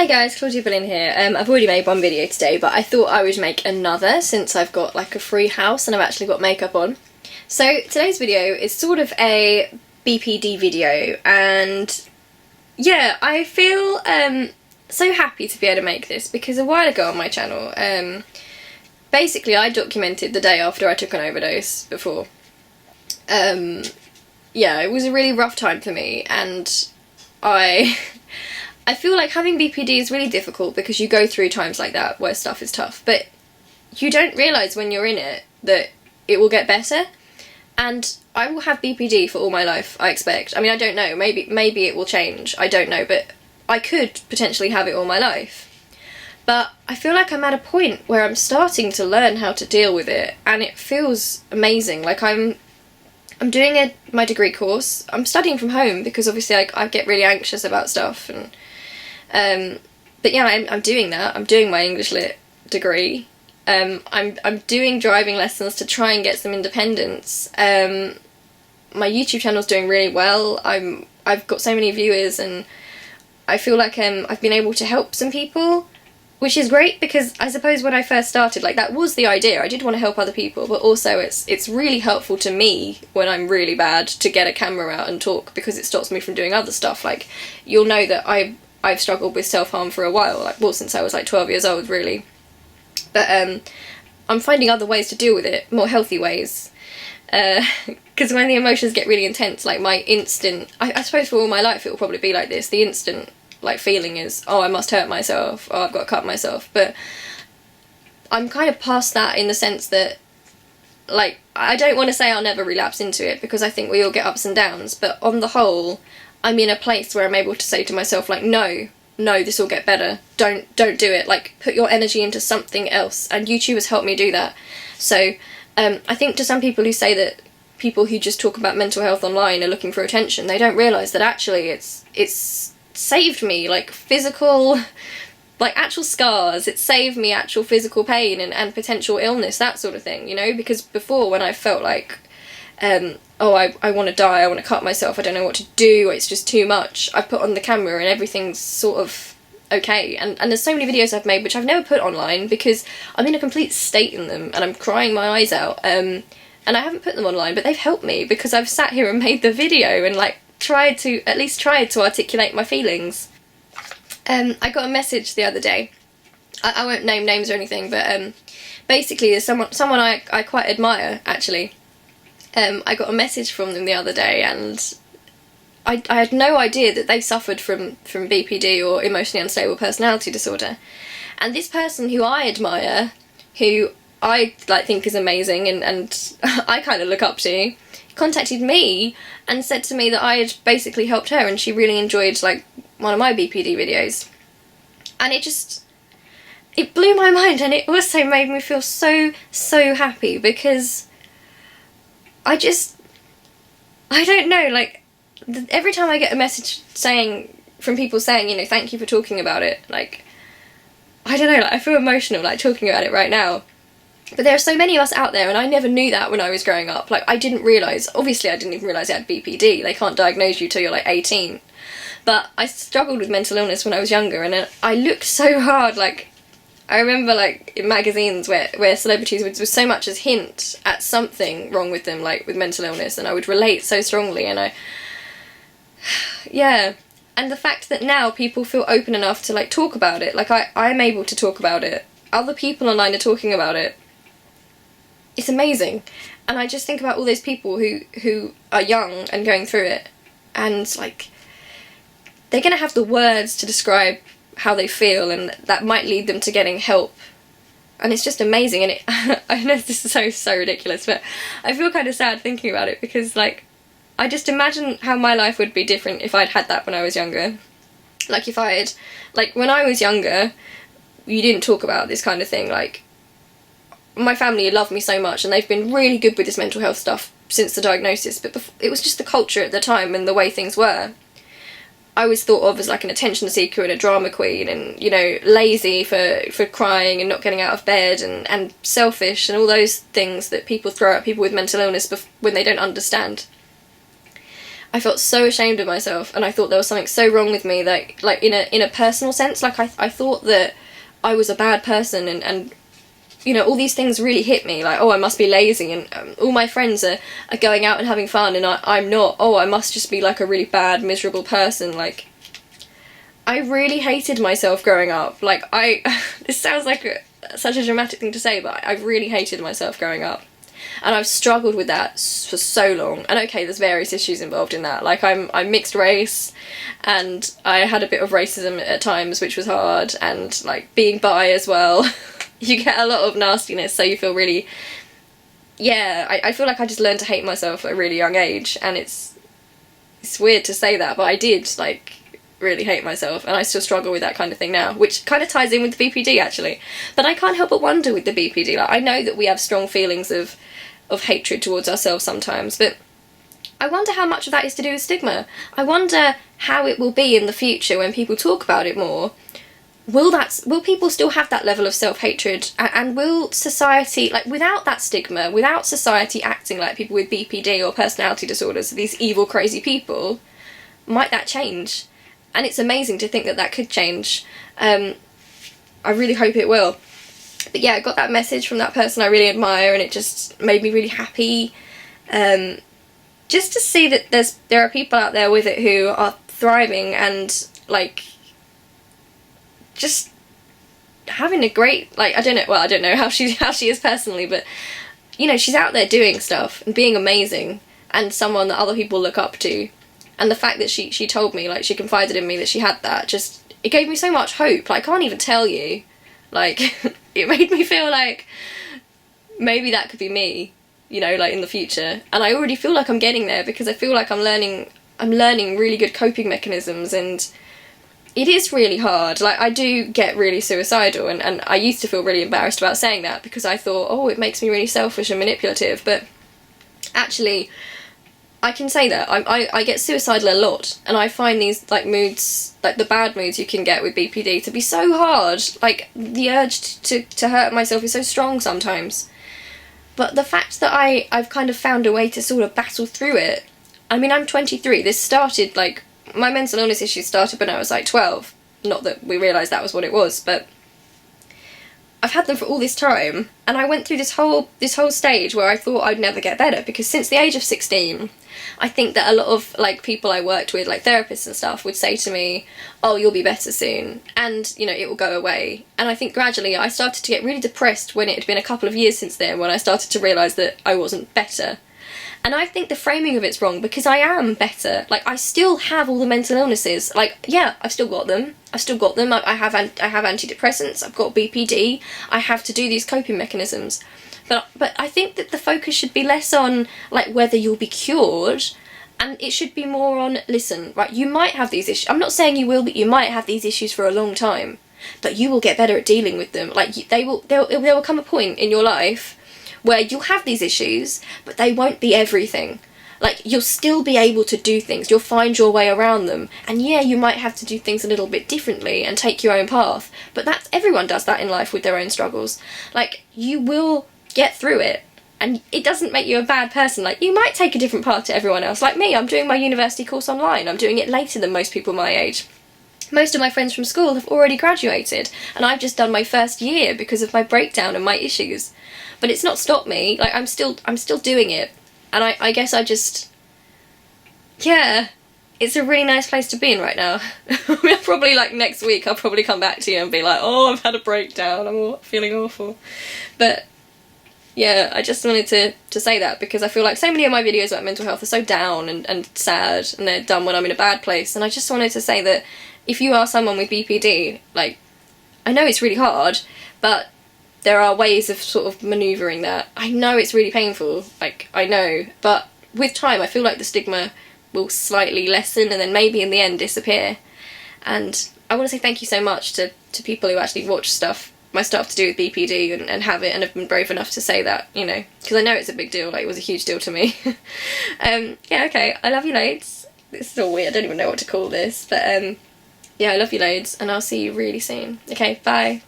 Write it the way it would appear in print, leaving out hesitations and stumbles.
Hi guys, Claudia Boleyn here. I've already made one video today, but I thought I would make another since I've got like a free house and I've actually got makeup on. So today's video is sort of a BPD video, and yeah, I feel so happy to be able to make this because a while ago on my channel, basically I documented the day after I took an overdose before. Yeah, it was a really rough time for me, and I feel like having BPD is really difficult because you go through times like that where stuff is tough, but you don't realise when you're in it that it will get better. And I will have BPD for all my life, I expect. I mean, I don't know, maybe it will change, I don't know, but I could potentially have it all my life. But I feel like I'm at a point where I'm starting to learn how to deal with it, and it feels amazing. Like I'm doing my degree course. I'm studying from home because obviously I get really anxious about stuff, and but yeah, I'm doing that. I'm doing my English Lit degree. I'm doing driving lessons to try and get some independence. My YouTube channel's doing really well. I've got so many viewers, and I feel like I've been able to help some people, which is great because I suppose when I first started, like, that was the idea. I did want to help other people, but also it's really helpful to me when I'm really bad to get a camera out and talk, because it stops me from doing other stuff. Like, you'll know that I've struggled with self-harm for a while, like, well, since I was like 12 years old, really. But I'm finding other ways to deal with it, more healthy ways. Because when the emotions get really intense, like, my instant, I suppose for all my life it will probably be like this, the instant like feeling is, oh, I must hurt myself, oh, I've got to cut myself. But I'm kind of past that in the sense that, like, I don't want to say I'll never relapse into it, because I think we all get ups and downs, but on the whole I'm in a place where I'm able to say to myself, like, no, this will get better, don't do it, like, put your energy into something else. And YouTube has helped me do that. So I think to some people who say that people who just talk about mental health online are looking for attention, they don't realise that actually it's saved me, like, physical, like, actual scars. It saved me actual physical pain and potential illness, that sort of thing, you know. Because before, when I felt like oh, I want to die, I want to cut myself, I don't know what to do, it's just too much, I put on the camera and everything's sort of okay. And there's so many videos I've made which I've never put online because I'm in a complete state in them and I'm crying my eyes out, and I haven't put them online, but they've helped me because I've sat here and made the video and, like, tried to articulate my feelings. I got a message the other day. I won't name names or anything, but basically there's someone I quite admire, actually. I got a message from them the other day, and I had no idea that they suffered from BPD, or emotionally unstable personality disorder. And this person who I admire, who I, like, think is amazing and I kind of look up to, contacted me and said to me that I had basically helped her and she really enjoyed, like, one of my BPD videos. And it blew my mind, and it also made me feel so happy, because I don't know, like, every time I get a message from people saying, you know, thank you for talking about it, like, I don't know, like, I feel emotional, like, talking about it right now. But there are so many of us out there, and I never knew that when I was growing up. Like, I didn't realise, obviously I didn't even realise I had BPD. They can't diagnose you till you're like 18. But I struggled with mental illness when I was younger, and I looked so hard. Like, I remember, like, in magazines where celebrities would so much as hint at something wrong with them, like with mental illness, and I would relate so strongly, and yeah. And the fact that now people feel open enough to, like, talk about it, like, I'm able to talk about it, other people online are talking about it, it's amazing. And I just think about all those people who are young and going through it, and, like, they're gonna have the words to describe how they feel, and that might lead them to getting help. And it's just amazing. And I know this is so ridiculous, but I feel kind of sad thinking about it, because, like, I just imagine how my life would be different if I'd had that when I was younger. Like, if I had, like, when I was younger, you didn't talk about this kind of thing. Like, my family loved me so much, and they've been really good with this mental health stuff since the diagnosis, but it was just the culture at the time and the way things were. I was thought of as, like, an attention seeker and a drama queen, and, you know, lazy for crying and not getting out of bed, and selfish, and all those things that people throw at people with mental illness when they don't understand. I felt so ashamed of myself, and I thought there was something so wrong with me that, like, in a personal sense, like, I thought that I was a bad person, and you know, all these things really hit me, like, oh, I must be lazy, and all my friends are going out and having fun, and I'm not. Oh, I must just be, like, a really bad, miserable person. Like, I really hated myself growing up. Like, this sounds like such a dramatic thing to say, but I really hated myself growing up. And I've struggled with that for so long. And okay, there's various issues involved in that. Like, I'm mixed race, and I had a bit of racism at times, which was hard, and, like, being bi as well. You get a lot of nastiness, so you feel really... Yeah, I feel like I just learned to hate myself at a really young age, and it's weird to say that, but I did, like, really hate myself, and I still struggle with that kind of thing now, which kind of ties in with the BPD, actually. But I can't help but wonder with the BPD, like, I know that we have strong feelings of hatred towards ourselves sometimes, but I wonder how much of that is to do with stigma. I wonder how it will be in the future when people talk about it more. Will people still have that level of self-hatred, and will society, like, without that stigma, without society acting like people with BPD or personality disorders, these evil, crazy people, might that change? And it's amazing to think that that could change. I really hope it will. But yeah, I got that message from that person I really admire, and it just made me really happy. Just to see that there are people out there with it who are thriving and, like, just having a great, like, I don't know how she is personally, but, you know, she's out there doing stuff and being amazing, and someone that other people look up to. And the fact that she told me, like, she confided in me that she had that, just, it gave me so much hope. Like, I can't even tell you. Like, it made me feel like maybe that could be me, you know, like, in the future. And I already feel like I'm getting there, because I feel like I'm learning really good coping mechanisms, and it is really hard. Like, I do get really suicidal, and I used to feel really embarrassed about saying that, because I thought, oh, it makes me really selfish and manipulative, but actually, I can say that. I get suicidal a lot, and I find these, like, moods, like the bad moods you can get with BPD, to be so hard. Like, the urge to hurt myself is so strong sometimes. But the fact that I've kind of found a way to sort of battle through it. I mean, I'm 23. This started, like, my mental illness issues started when I was, like, 12. Not that we realised that was what it was, but I've had them for all this time, and I went through this whole stage where I thought I'd never get better, because since the age of 16, I think that a lot of, like, people I worked with, like therapists and stuff, would say to me, oh, you'll be better soon, and, you know, it will go away. And I think gradually I started to get really depressed when it had been a couple of years since then, when I started to realise that I wasn't better. And I think the framing of it's wrong, because I am better. Like, I still have all the mental illnesses. Like, yeah, I've still got them. I have antidepressants. I've got BPD. I have to do these coping mechanisms. But I think that the focus should be less on, like, whether you'll be cured, and it should be more on, listen, right, you might have these issues. I'm not saying you will, but you might have these issues for a long time. But you will get better at dealing with them. Like, there will come a point in your life where you'll have these issues, but they won't be everything. Like, you'll still be able to do things, you'll find your way around them, and yeah, you might have to do things a little bit differently and take your own path, but everyone does that in life with their own struggles. Like, you will get through it, and it doesn't make you a bad person. Like, you might take a different path to everyone else. Like me, I'm doing my university course online, I'm doing it later than most people my age. Most of my friends from school have already graduated, and I've just done my first year because of my breakdown and my issues. But it's not stopped me. Like, I'm still doing it, and I guess I just, yeah, it's a really nice place to be in right now. Probably, like, next week I'll probably come back to you and be like, oh, I've had a breakdown, I'm feeling awful. But yeah, I just wanted to say that, because I feel like so many of my videos about mental health are so down and sad, and they're done when I'm in a bad place, and I just wanted to say that if you are someone with BPD, like, I know it's really hard, but there are ways of sort of manoeuvring that. I know it's really painful, like, I know, but with time I feel like the stigma will slightly lessen, and then maybe in the end disappear. And I want to say thank you so much to people who actually watch my stuff to do with BPD and have it, and have been brave enough to say that, you know, because I know it's a big deal. Like, it was a huge deal to me. Yeah, okay, I love you loads. This is all weird, I don't even know what to call this, but yeah, I love you loads, and I'll see you really soon. Okay, bye.